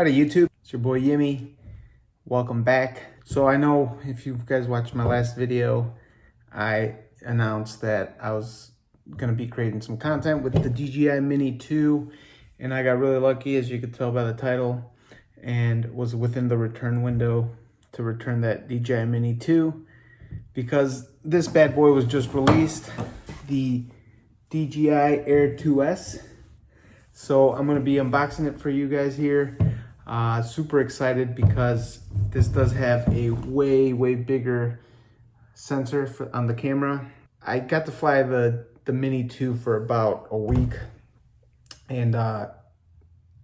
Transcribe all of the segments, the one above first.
Howdy YouTube, it's your boy Yimmy. Welcome back. So I know if you guys watched my last video, I announced that I was gonna be creating some content with the DJI Mini 2, and I got really lucky, as you could tell by the title, and was within the return window to return that DJI Mini 2 because this bad boy was just released, the DJI Air 2S. So I'm gonna be unboxing it for you guys here. Super excited because this does have a way bigger sensor on the camera. I got to fly the Mini 2 for about a week, and I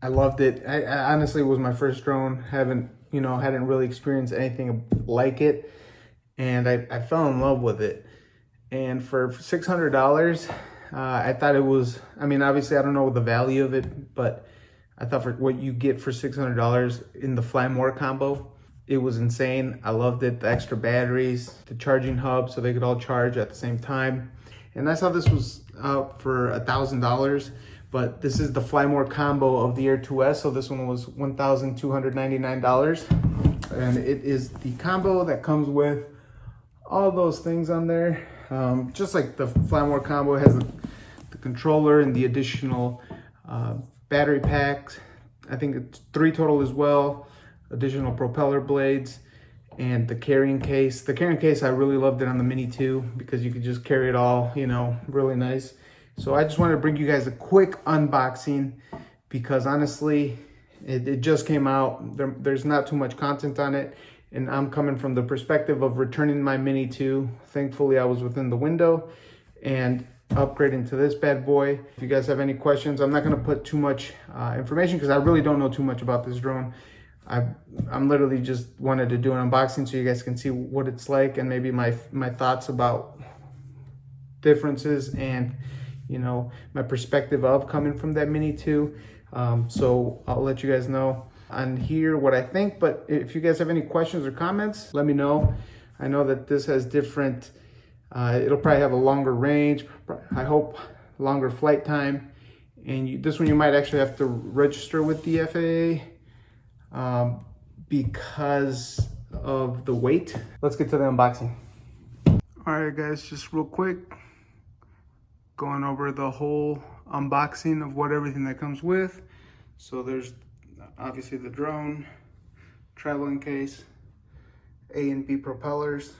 loved it. I honestly, it was my first drone. Hadn't really experienced anything like it, and I fell in love with it. And for $600, I thought it was, I mean, obviously I don't know the value of it, but I thought for what you get for $600 in the Fly More combo, it was insane. I loved it. The extra batteries, the charging hub, so they could all charge at the same time. And I saw this was out for $1,000, but this is the Fly More combo of the Air 2S. So this one was $1,299. And it is the combo that comes with all those things on there. Just like the Fly More combo, it has the controller and the additional battery packs. I think it's 3 total as well, additional propeller blades, and the carrying case. The carrying case, I really loved it on the Mini 2 because you could just carry it all, really nice. So I just wanted to bring you guys a quick unboxing because honestly, it just came out. There's not too much content on it, and I'm coming from the perspective of returning my Mini 2. Thankfully, I was within the window and upgrading to this bad boy. If you guys have any questions, I'm not going to put too much information because I really don't know too much about this drone. I'm literally just wanted to do an unboxing so you guys can see what it's like and maybe my thoughts about differences and my perspective of coming from that Mini 2. So I'll let you guys know on here what I think, but if you guys have any questions or comments, let me know. I know that this has different it'll probably have a longer range, I hope longer flight time, and this one you might actually have to register with the FAA because of the weight. Let's get to the unboxing. All right guys, just real quick, going over the whole unboxing of everything that comes with. So there's obviously the drone, traveling case, A and B propellers,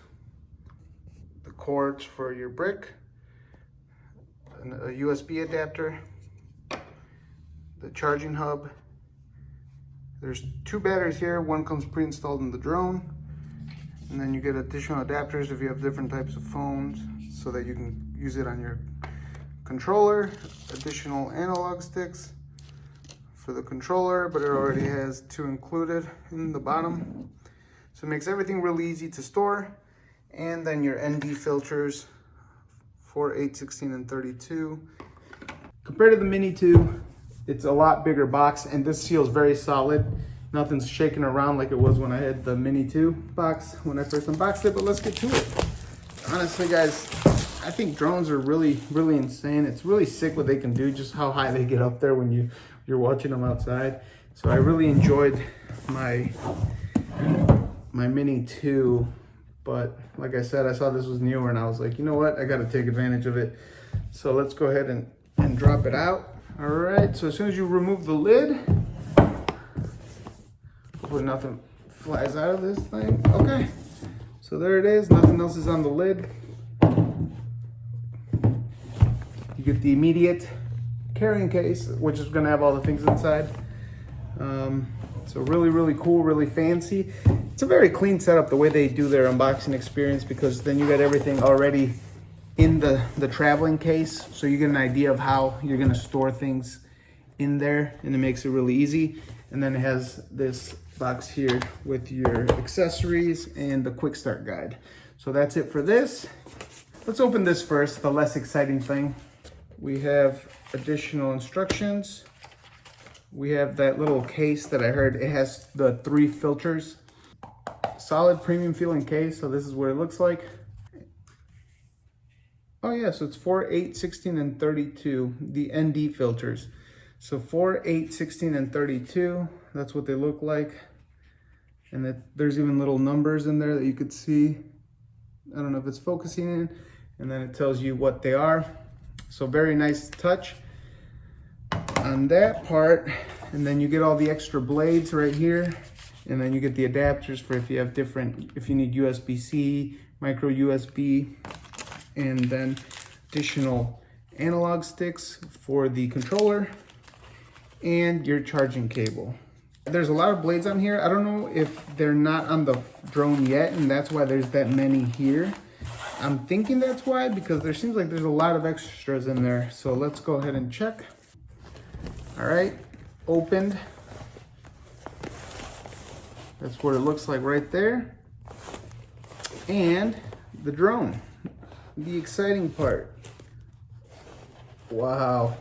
the cords for your brick, a USB adapter, the charging hub. There's 2 batteries here. One comes pre-installed in the drone, and then you get additional adapters if you have different types of phones so that you can use it on your controller. Additional analog sticks for the controller, but it already has 2 included in the bottom. So it makes everything really easy to store. And then your ND filters for 8, 16, and 32. Compared to the Mini 2, it's a lot bigger box, and this feels very solid. Nothing's shaking around like it was when I had the Mini 2 box when I first unboxed it, but let's get to it. Honestly, guys, I think drones are really insane. It's really sick what they can do, just how high they get up there when you're watching them outside. So I really enjoyed my Mini 2. But like I said, I saw this was newer and I was like, you know what? I got to take advantage of it. So let's go ahead and drop it out. All right, so as soon as you remove the lid, hopefully nothing flies out of this thing. Okay, so there it is. Nothing else is on the lid. You get the immediate carrying case, which is gonna have all the things inside. So really cool, really fancy. It's a very clean setup the way they do their unboxing experience, because then you got everything already in the traveling case, so you get an idea of how you're gonna store things in there, and it makes it really easy. And then it has this box here with your accessories and the quick start guide. So that's it for this. Let's open this first, the less exciting thing. We have additional instructions. We have that little case that I heard, it has the 3 filters. Solid premium feeling case, so this is what it looks like. Oh yeah, so it's 4, 8, 16, and 32, the ND filters. So 4, 8, 16, and 32, that's what they look like. And there's even little numbers in there that you could see. I don't know if it's focusing in, and then it tells you what they are. So very nice touch on that part. And then you get all the extra blades right here. And then you get the adapters for if you have different, if you need USB-C, micro USB, and then additional analog sticks for the controller and your charging cable. There's a lot of blades on here. I don't know if they're not on the drone yet, and that's why there's that many here. I'm thinking that's why, because there seems like there's a lot of extras in there. So let's go ahead and check. All right, opened. That's what it looks like right there. And the drone, the exciting part. Wow.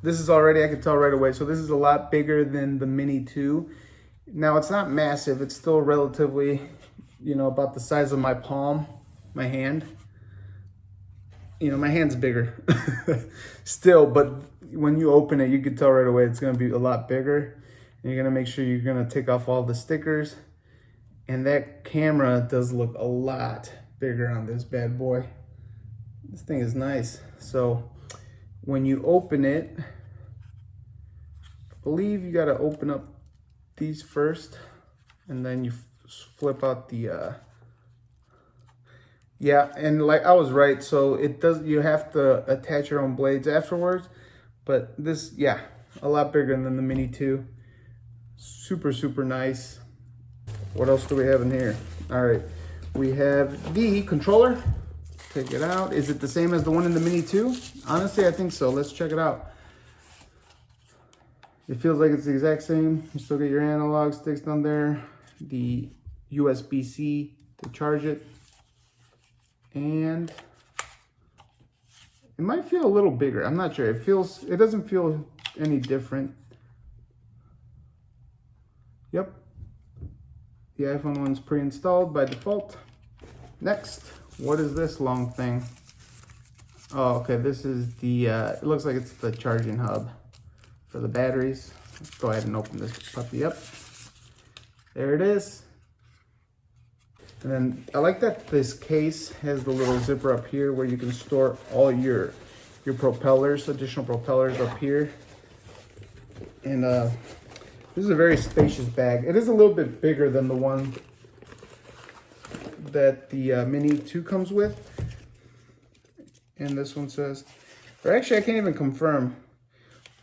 This is already, I could tell right away. So this is a lot bigger than the Mini 2. Now it's not massive. It's still relatively, you know, about the size of my palm, my hand. You know, my hand's bigger still, but when you open it, you can tell right away it's gonna be a lot bigger. And you're gonna make sure you're gonna take off all the stickers. And that camera does look a lot bigger on this bad boy. This thing is nice. So when you open it, I believe you gotta open up these first, and then you flip out the, yeah, and like I was right. So it does, you have to attach your own blades afterwards, but this, yeah, a lot bigger than the Mini 2. Super, super nice. What else do we have in here? All right, we have the controller. Take it out. Is it the same as the one in the Mini 2? Honestly, I think so. Let's check it out. It feels like it's the exact same. You still get your analog sticks down there, the USB-C to charge it, and it might feel a little bigger. I'm not sure. It doesn't feel any different. Yep. The iPhone one's pre-installed by default. Next, what is this long thing? Oh, okay, this is the, it looks like it's the charging hub for the batteries. Let's go ahead and open this puppy up. There it is. And then I like that this case has the little zipper up here where you can store all your propellers, additional propellers up here. And this is a very spacious bag. It is a little bit bigger than the one that the Mini 2 comes with. And this one says, or actually I can't even confirm.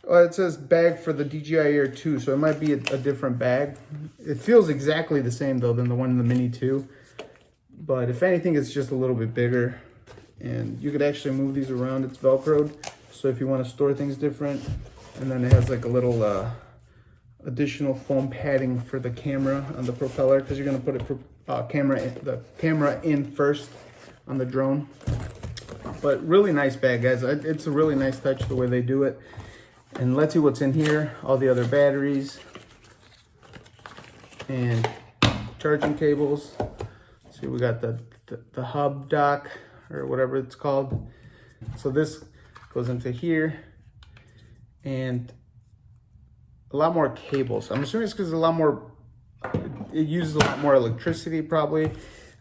Oh, it says bag for the DJI Air 2, so it might be a different bag. It feels exactly the same though than the one in the Mini 2. But if anything, it's just a little bit bigger. And you could actually move these around. It's Velcroed, so if you want to store things different. And then it has like a little additional foam padding for the camera on the propeller, because you're going to put the camera in first on the drone. But really nice bag, guys. It's a really nice touch the way they do it. And let's see what's in here. All the other batteries and charging cables. See, we got the hub dock or whatever it's called. So this goes into here, and a lot more cables. I'm assuming it's because a lot more, it uses a lot more electricity probably.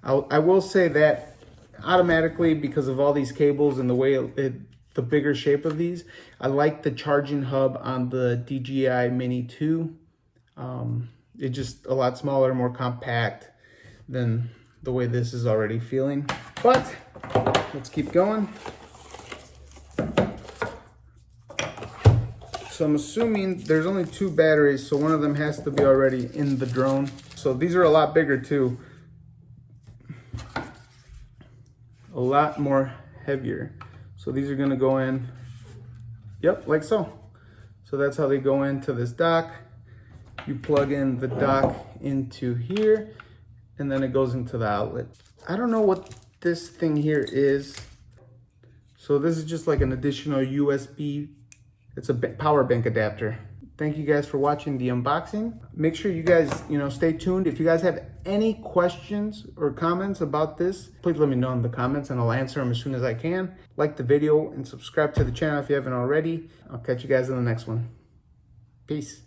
I will say that automatically, because of all these cables and the way the bigger shape of these, I like the charging hub on the DJI Mini 2. It's just a lot smaller, more compact than the way this is already feeling. But let's keep going. So I'm assuming there's only 2 batteries, so one of them has to be already in the drone. So these are a lot bigger too. A lot more heavier. So these are gonna go in, yep, like so. So that's how they go into this dock. You plug in the dock into here, and then it goes into the outlet. I don't know what this thing here is. So this is just like an additional USB. It's a power bank adapter. Thank you guys for watching the unboxing. Make sure you guys, stay tuned. If you guys have any questions or comments about this, please let me know in the comments and I'll answer them as soon as I can. Like the video and subscribe to the channel if you haven't already. I'll catch you guys in the next one. Peace.